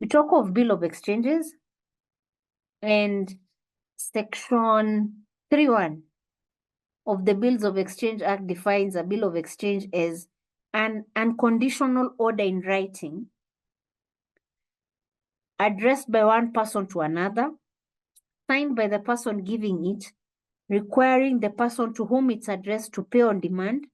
talk of bill of exchanges, and section 3(1) of the Bills of Exchange Act defines a bill of exchange as an unconditional order in writing addressed by one person to another, signed by the person giving it, requiring the person to whom it's addressed to pay on demand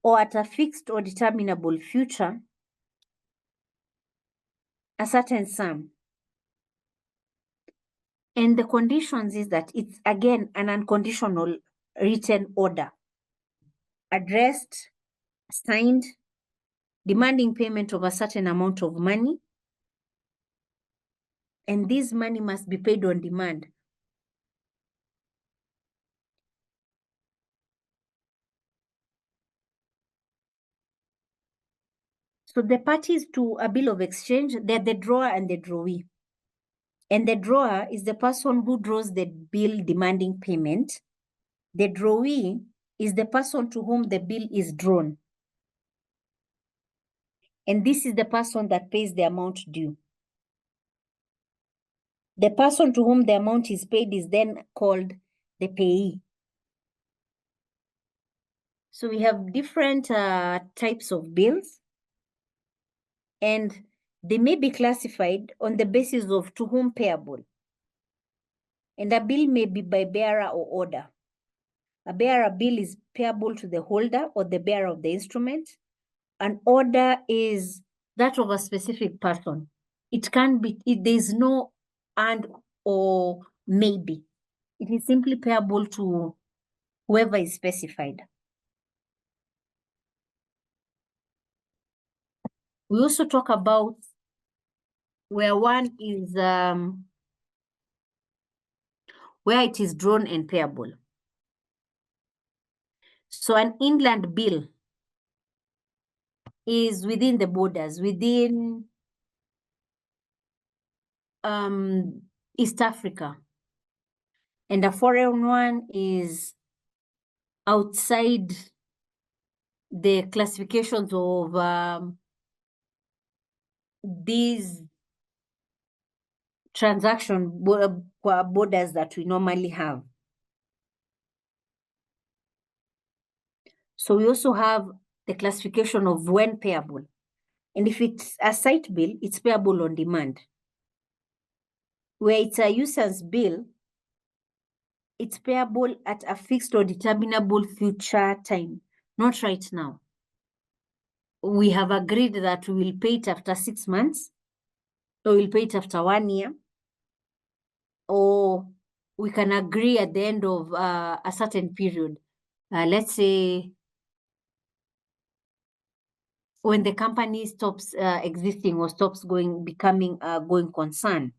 or at a fixed or determinable future a certain sum. And the conditions is that it's again an unconditional written order, addressed, signed, demanding payment of a certain amount of money, and this money must be paid on demand. So the parties to a bill of exchange, they're the drawer and the drawee. And the drawer is the person who draws the bill demanding payment. The drawee is the person to whom the bill is drawn. And this is the person that pays the amount due. The person to whom the amount is paid is then called the payee. So we have different types of bills, and they may be classified on the basis of to whom payable. And a bill may be by bearer or order. A bearer bill is payable to the holder or the bearer of the instrument. An order is that of a specific person. It can be, there is no and or maybe. It is simply payable to whoever is specified. We also talk about where one is, where it is drawn and payable. So an inland bill is within the borders, within East Africa. And a foreign one is outside the classifications of these transaction borders that we normally have. So we also have the classification of when payable. And if it's a site bill, it's payable on demand. Where it's a usance bill, it's payable at a fixed or determinable future time, not right now. We have agreed that we will pay it after 6 months, or we'll pay it after 1 year, or we can agree at the end of a certain period. Let's say when the company stops existing or stops becoming a going concern.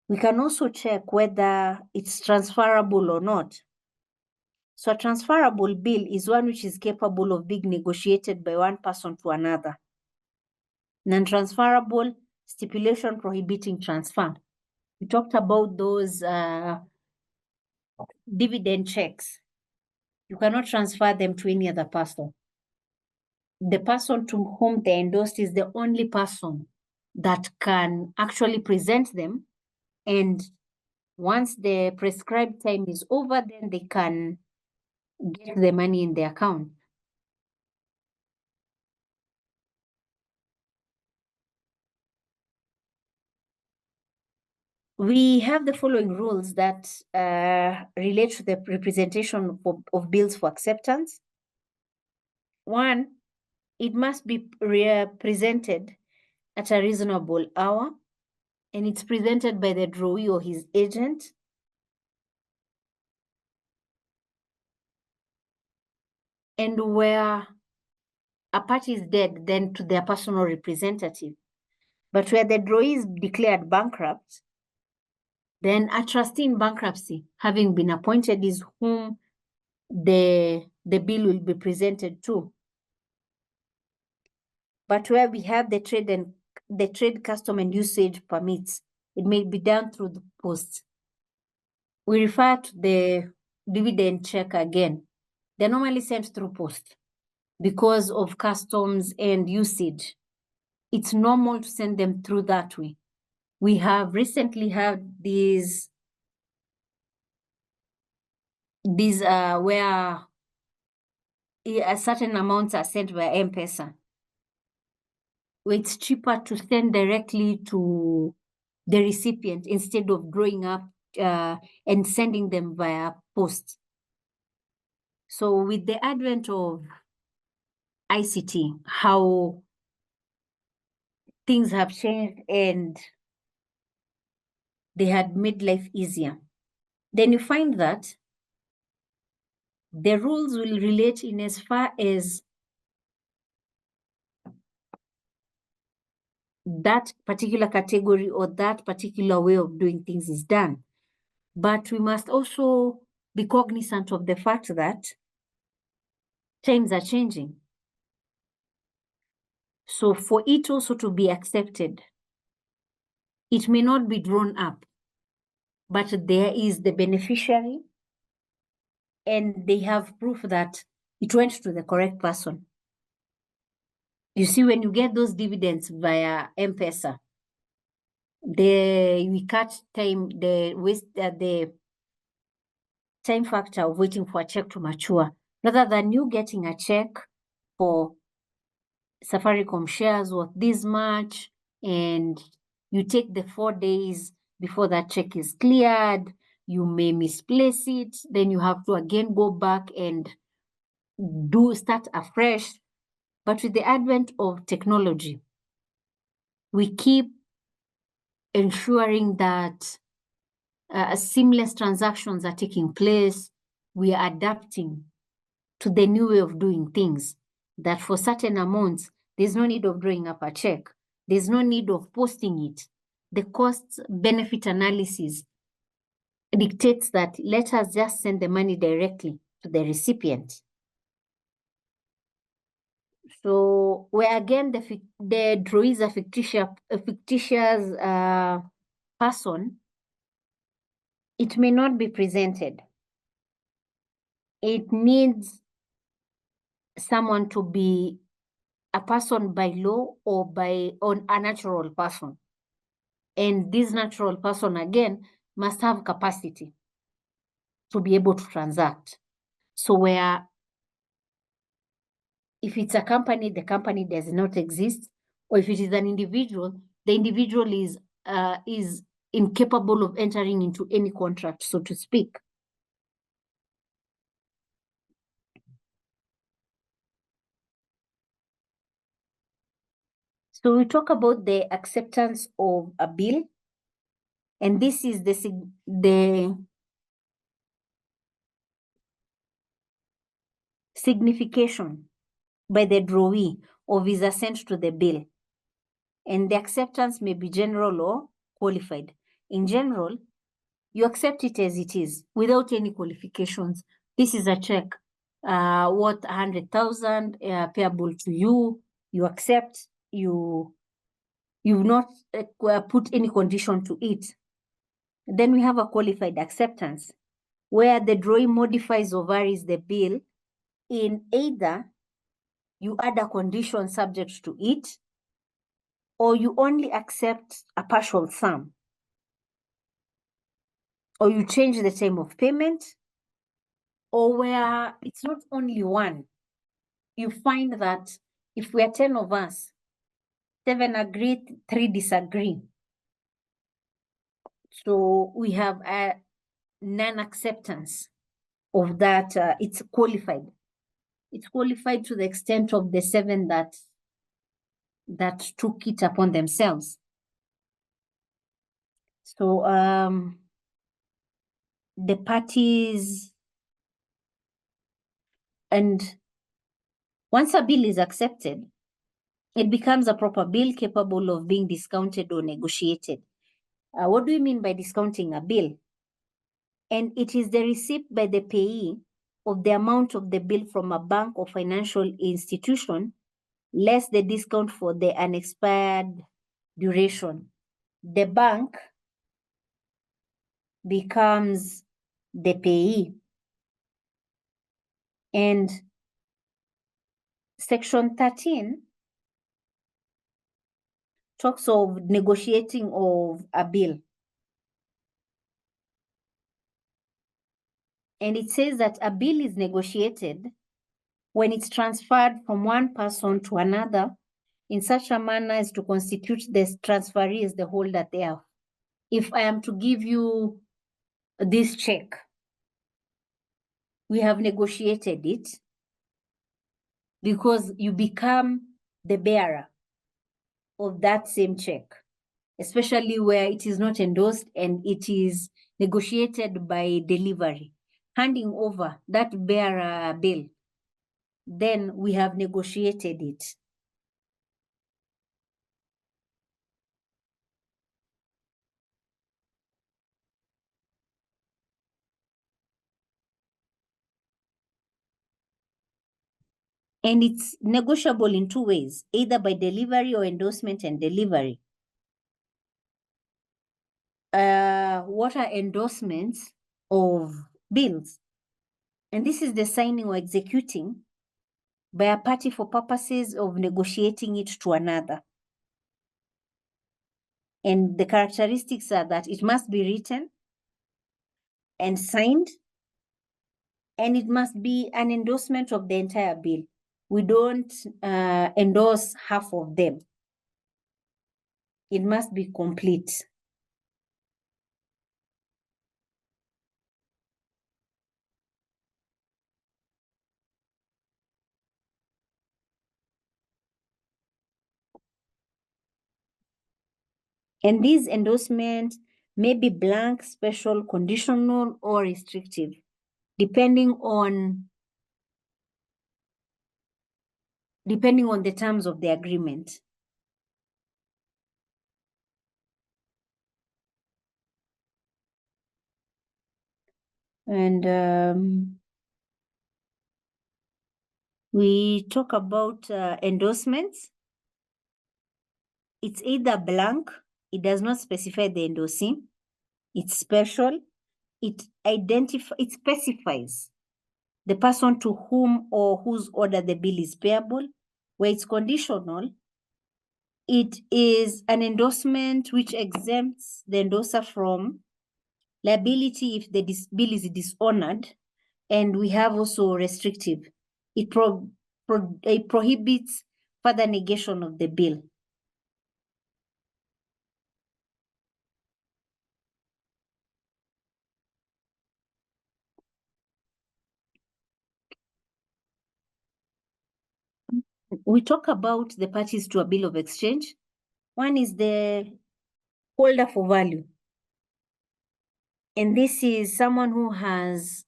We can also check whether it's transferable or not. So a transferable bill is one which is capable of being negotiated by one person to another. Non-transferable, stipulation prohibiting transfer. We talked about those dividend checks. You cannot transfer them to any other person. The person to whom they endorsed is the only person that can actually present them. And once the prescribed time is over, then they can get the money in the account. We have the following rules that relate to the representation of bills for acceptance. One, it must be presented at a reasonable hour, and it's presented by the drawee or his agent. And where a party is dead, then to their personal representative. But where the drawee is declared bankrupt, then a trustee in bankruptcy, having been appointed, is whom the bill will be presented to. But where we have the trade custom and usage permits, it may be done through the post. We refer to the dividend check again. They're normally sent through post. because of customs and usage, it's normal to send them through that way. We have recently had these where a certain amounts are sent via M-Pesa. It's cheaper to send directly to the recipient instead of drawing up and sending them via post. So with the advent of ICT, how things have changed and they had made life easier, then you find that the rules will relate in as far as that particular category or that particular way of doing things is done. But we must also be cognizant of the fact that times are changing. So for it also to be accepted, it may not be drawn up, but there is the beneficiary and they have proof that it went to the correct person. You see, when you get those dividends via M-Pesa, we cut time, the time factor of waiting for a check to mature, rather than you getting a check for Safaricom shares worth this much, and you take the 4 days before that check is cleared, you may misplace it, then you have to again go back and start afresh. But with the advent of technology, we keep ensuring that seamless transactions are taking place. We are adapting to the new way of doing things, that for certain amounts, there's no need of drawing up a check. There's no need of posting it. The cost-benefit analysis dictates that let us just send the money directly to the recipient. So where again the drawee is a fictitious person, it may not be presented. It needs someone to be a person by law or a natural person. And this natural person, again, must have capacity to be able to transact. So where if it's a company, the company does not exist, or if it is an individual, the individual is incapable of entering into any contract, so to speak. So we talk about the acceptance of a bill, and this is the signification by the drawee of his assent to the bill. And the acceptance may be general or qualified. In general, you accept it as it is without any qualifications. This is a check worth 100,000 payable to you. You accept. You've not put any condition to it. Then we have a qualified acceptance, where the drawee modifies or varies the bill in either you add a condition subject to it, or you only accept a partial sum, or you change the time of payment, or where it's not only one. You find that if we are 10 of us, 7 agree, 3 disagree. So we have a non-acceptance of that. It's qualified. It's qualified to the extent of the 7 that took it upon themselves. So the parties, and once a bill is accepted, it becomes a proper bill capable of being discounted or negotiated. What do we mean by discounting a bill? And it is the receipt by the payee of the amount of the bill from a bank or financial institution, less the discount for the unexpired duration. The bank becomes the payee, and Section 13 talks of negotiating of a bill. And it says that a bill is negotiated when it's transferred from one person to another in such a manner as to constitute the transferee as the holder thereof. If I am to give you this check, we have negotiated it because you become the bearer of that same check, especially where it is not endorsed and it is negotiated by delivery, handing over that bearer bill, then we have negotiated it. And it's negotiable in two ways, either by delivery or endorsement and delivery. What are endorsements of bills? And this is the signing or executing by a party for purposes of negotiating it to another. And the characteristics are that it must be written and signed, and it must be an endorsement of the entire bill. We don't endorse half of them. It must be complete. And these endorsements may be blank, special, conditional, or restrictive, depending on the terms of the agreement. And we talk about endorsements. It's either blank, it does not specify the endorsee. It's special, it specifies the person to whom or whose order the bill is payable. Where it's conditional, it is an endorsement which exempts the endorser from liability if the bill is dishonored. And we have also restrictive. It prohibits further negation of the bill. We talk about the parties to a bill of exchange. One is the holder for value. And this is someone who has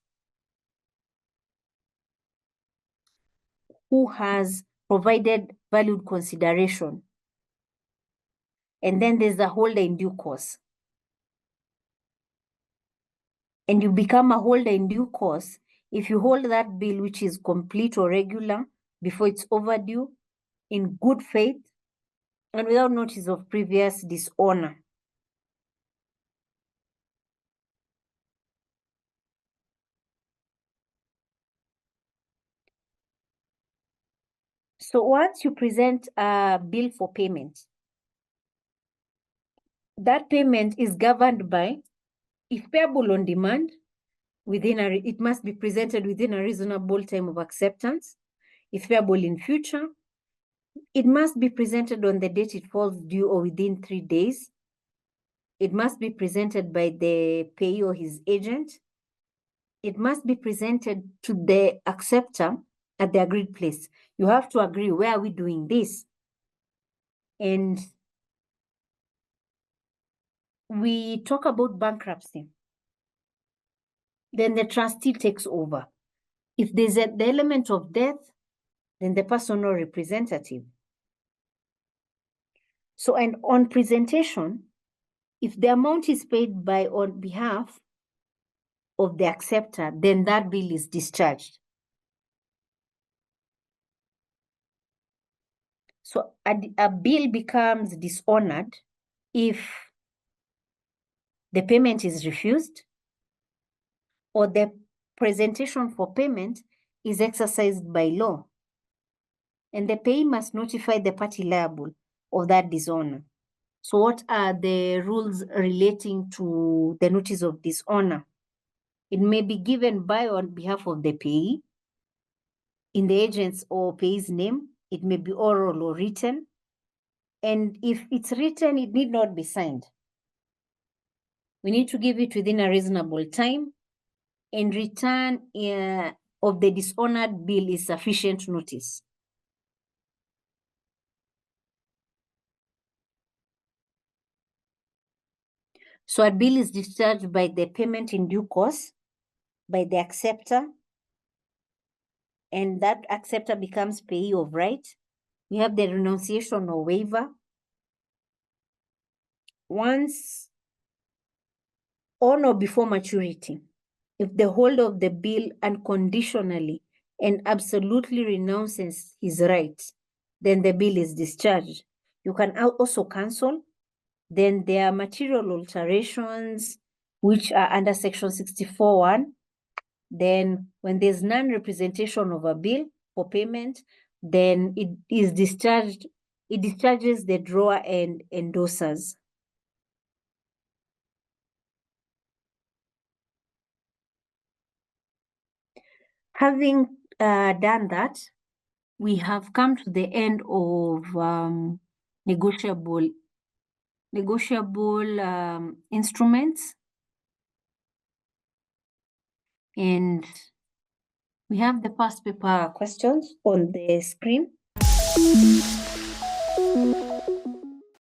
provided valued consideration. And then there's the holder in due course. And you become a holder in due course if you hold that bill which is complete or regular before it's overdue, in good faith, and without notice of previous dishonor. So once you present a bill for payment, that payment is governed by, if payable on demand, it must be presented within a reasonable time of acceptance. If payable in future, it must be presented on the date it falls due or within 3 days. It must be presented by the payee or his agent. It must be presented to the acceptor at the agreed place. You have to agree, where are we doing this? And we talk about bankruptcy. Then the trustee takes over. If there's the element of death, then the personal representative. So, and on presentation, if the amount is paid by on behalf of the acceptor, then that bill is discharged. So a bill becomes dishonored if the payment is refused or the presentation for payment is exercised by law. and the payee must notify the party liable of that dishonor. So what are the rules relating to the notice of dishonor? It may be given by or on behalf of the payee, in the agent's or payee's name. It may be oral or written. And if it's written, it need not be signed. We need to give it within a reasonable time, and return of the dishonored bill is sufficient notice. So a bill is discharged by the payment in due course by the acceptor, and that acceptor becomes payee of right. We have the renunciation or waiver. Once on or before maturity, if the holder of the bill unconditionally and absolutely renounces his rights, then the bill is discharged. You can also cancel. Then there are material alterations, which are under section 64(1). Then when there's non-representation of a bill for payment, then it is discharged. It discharges the drawer and endorsers. Having done that, we have come to the end of negotiable instruments, and we have the past paper questions on the screen.